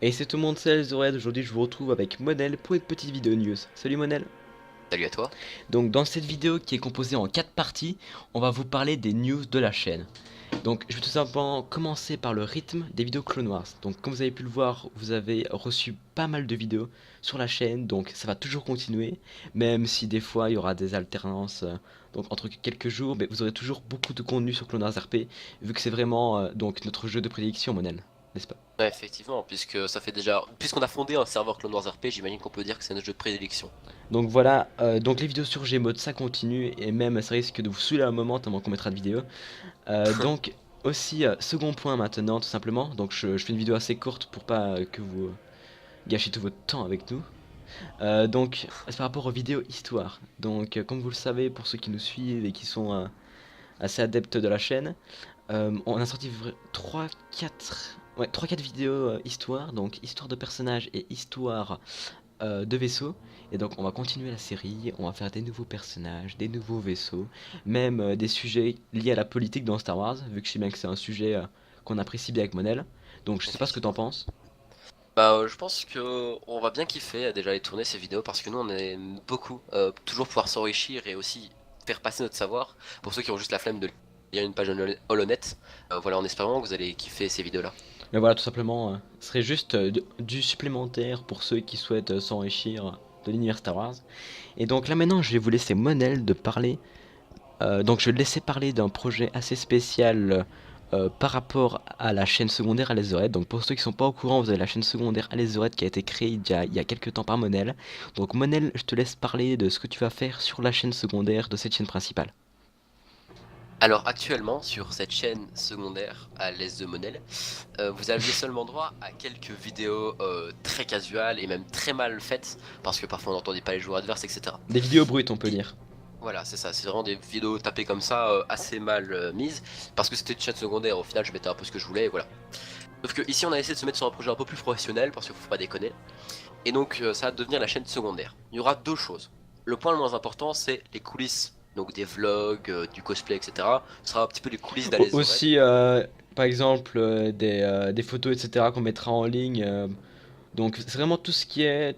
Et c'est tout le monde, c'est Elzored. Aujourd'hui, je vous retrouve avec Monel pour une petite vidéo news. Salut Monel. Salut à toi. Donc, dans cette vidéo qui est composée en 4 parties, on va vous parler des news de la chaîne. Donc, je vais tout simplement commencer par le rythme des vidéos Clone Wars. Donc, comme vous avez pu le voir, vous avez reçu pas mal de vidéos sur la chaîne, donc ça va toujours continuer, même si des fois il y aura des alternances. Donc, entre quelques jours, mais vous aurez toujours beaucoup de contenu sur Clone Wars RP, vu que c'est vraiment donc notre jeu de prédiction, Monel, n'est-ce pas? Ouais, effectivement, puisque ça fait déjà. Puisqu'on a fondé un serveur Clone Wars RP, j'imagine qu'on peut dire que c'est notre jeu de prédilection. Donc voilà, donc les vidéos sur Gmod ça continue et même ça risque de vous saouler à un moment tellement qu'on mettra de vidéos. Donc aussi second point maintenant tout simplement, donc je fais une vidéo assez courte pour pas que vous gâchiez tout votre temps avec nous. Donc c'est par rapport aux vidéos histoire. Donc comme vous le savez pour ceux qui nous suivent et qui sont assez adeptes de la chaîne, on a sorti 3-4 vidéos histoire, donc histoire de personnages et histoire de vaisseaux. Et donc on va continuer la série, on va faire des nouveaux personnages, des nouveaux vaisseaux, même des sujets liés à la politique dans Star Wars, vu que je sais bien que c'est un sujet qu'on apprécie bien avec Monel. Donc je sais pas ce que t'en Effectivement. penses. Bah, je pense que on va bien kiffer à déjà aller tourner ces vidéos parce que nous on aime beaucoup toujours pouvoir s'enrichir et aussi faire passer notre savoir. Pour ceux qui ont juste la flemme de lire une page Holonet, voilà, en espérant que vous allez kiffer ces vidéos-là. Mais voilà, tout simplement, ce serait juste du supplémentaire pour ceux qui souhaitent s'enrichir de l'univers Star Wars. Et donc là maintenant, je vais vous laisser Monel de parler. Donc je vais le laisser parler d'un projet assez spécial par rapport à la chaîne secondaire Alézored. Donc pour ceux qui ne sont pas au courant, vous avez la chaîne secondaire Alézored qui a été créée il y a quelques temps par Monel. Donc Monel, je te laisse parler de ce que tu vas faire sur la chaîne secondaire de cette chaîne principale. Alors actuellement sur cette chaîne secondaire à l'aise de Monel, vous aviez seulement droit à quelques vidéos très casuales et même très mal faites parce que parfois on n'entendait pas les joueurs adverses, etc. Des vidéos brutes, on peut dire. Voilà, c'est ça, c'est vraiment des vidéos tapées comme ça, assez mal mises, parce que c'était une chaîne secondaire, au final je mettais un peu ce que je voulais, et voilà. Sauf que ici on a essayé de se mettre sur un projet un peu plus professionnel, parce qu'il faut pas déconner, et donc ça va devenir la chaîne secondaire. Il y aura deux choses. Le point le moins important, c'est les coulisses, donc des vlogs, du cosplay, etc. Ce sera un petit peu les coulisses d'Ales the Red. Aussi, par exemple, des photos, etc. qu'on mettra en ligne. Donc c'est vraiment tout ce qui est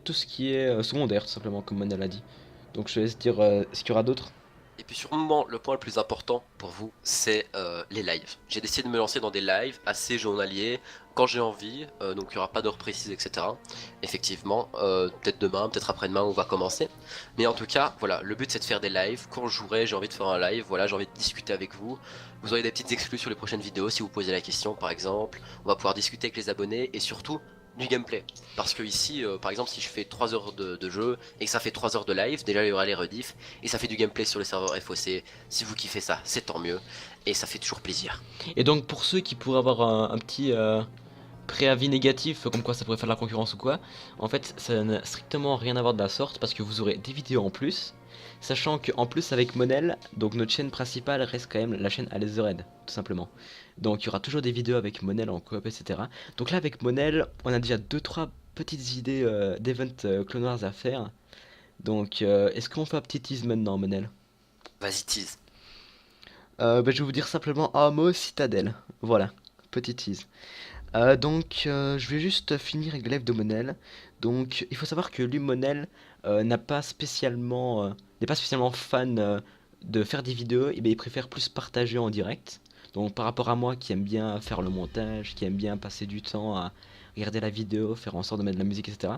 secondaire, tout simplement, comme Monel a dit. Donc je te laisse dire ce qu'il y aura d'autre. Et puis sûrement le point le plus important pour vous, c'est les lives. J'ai décidé de me lancer dans des lives assez journaliers, quand j'ai envie, donc il n'y aura pas d'heure précise, etc. Effectivement, peut-être demain, peut-être après-demain, on va commencer. Mais en tout cas, voilà, le but c'est de faire des lives. Quand je jouerai, j'ai envie de faire un live, voilà, j'ai envie de discuter avec vous. Vous aurez des petites exclus sur les prochaines vidéos si vous posez la question, par exemple. On va pouvoir discuter avec les abonnés et surtout du gameplay. Parce que ici, par exemple, si je fais 3 heures de jeu et que ça fait 3 heures de live, déjà il y aura les rediffs et ça fait du gameplay sur le serveur FOC. Si vous kiffez ça, c'est tant mieux et ça fait toujours plaisir. Et donc pour ceux qui pourraient avoir un petit préavis négatif, comme quoi ça pourrait faire de la concurrence ou quoi, en fait ça n'a strictement rien à voir de la sorte parce que vous aurez des vidéos en plus, sachant qu'en plus avec Monel, donc notre chaîne principale reste quand même la chaîne Alice the Red, tout simplement. Donc il y aura toujours des vidéos avec Monel en coop, etc. Donc là avec Monel, on a déjà deux trois petites idées d'event Clone Wars à faire. Donc est-ce qu'on fait un petit tease maintenant, Monel? Vas-y, tease. Bah, je vais vous dire simplement Amo Citadel. Voilà, petit tease. Donc, je vais juste finir avec le live de Monel. Donc, il faut savoir que lui, Monel, n'est pas spécialement fan de faire des vidéos. Et ben, il préfère plus partager en direct. Donc, par rapport à moi, qui aime bien faire le montage, qui aime bien passer du temps à regarder la vidéo, faire en sorte de mettre de la musique, etc.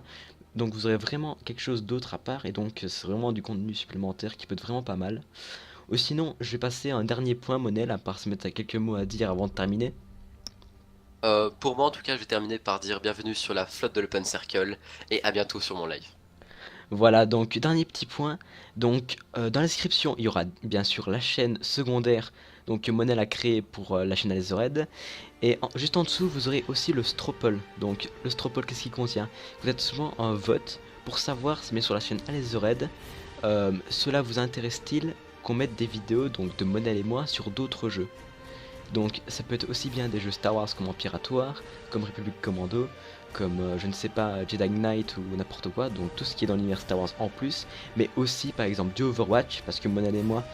Donc, vous aurez vraiment quelque chose d'autre à part. Et donc, c'est vraiment du contenu supplémentaire qui peut être vraiment pas mal. Ou sinon, je vais passer à un dernier point, Monel, à part se mettre à quelques mots à dire avant de terminer. Pour moi en tout cas, je vais terminer par dire bienvenue sur la flotte de l'Open Circle et à bientôt sur mon live. Voilà, donc dernier petit point. Donc dans la description, il y aura bien sûr la chaîne secondaire donc que Monel a créée pour la chaîne Alezored. Et juste en dessous, vous aurez aussi le Stropole. Donc le Stropole, qu'est-ce qu'il contient? Vous êtes souvent un vote pour savoir si mais sur la chaîne Alezored, cela vous intéresse-t-il qu'on mette des vidéos donc de Monel et moi sur d'autres jeux. Donc ça peut être aussi bien des jeux Star Wars comme Empiratoire, comme République Commando, comme je ne sais pas Jedi Knight ou n'importe quoi, donc tout ce qui est dans l'univers Star Wars en plus, mais aussi par exemple du Overwatch, parce que Monel et moi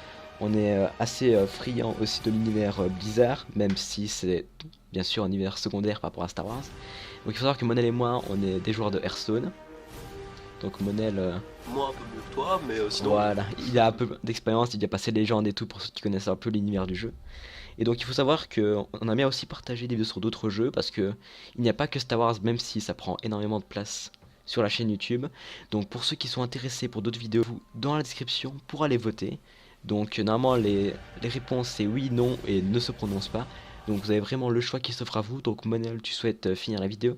on est assez friands aussi de l'univers Blizzard, même si c'est bien sûr un univers secondaire par rapport à Star Wars. Donc il faut savoir que Monel et moi, on est des joueurs de Hearthstone. Donc Monel, Moi un peu mieux que toi, mais sinon. voilà, il a un peu d'expérience, il a passé Légende et tout pour ceux qui connaissent un peu l'univers du jeu. Et donc il faut savoir qu'on a bien aussi partagé des vidéos sur d'autres jeux parce que il n'y a pas que Star Wars, même si ça prend énormément de place sur la chaîne YouTube. Donc pour ceux qui sont intéressés pour d'autres vidéos, dans la description pour aller voter. Donc normalement les réponses c'est oui, non et ne se prononce pas. Donc vous avez vraiment le choix qui s'offre à vous. Donc Monel, tu souhaites finir la vidéo?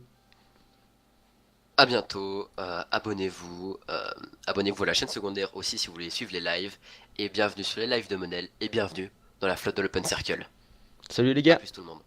À bientôt, abonnez-vous à la chaîne secondaire aussi si vous voulez suivre les lives, et bienvenue sur les lives de Monel, et bienvenue dans la flotte de l'Open Circle. Salut les A gars! plus tout le monde.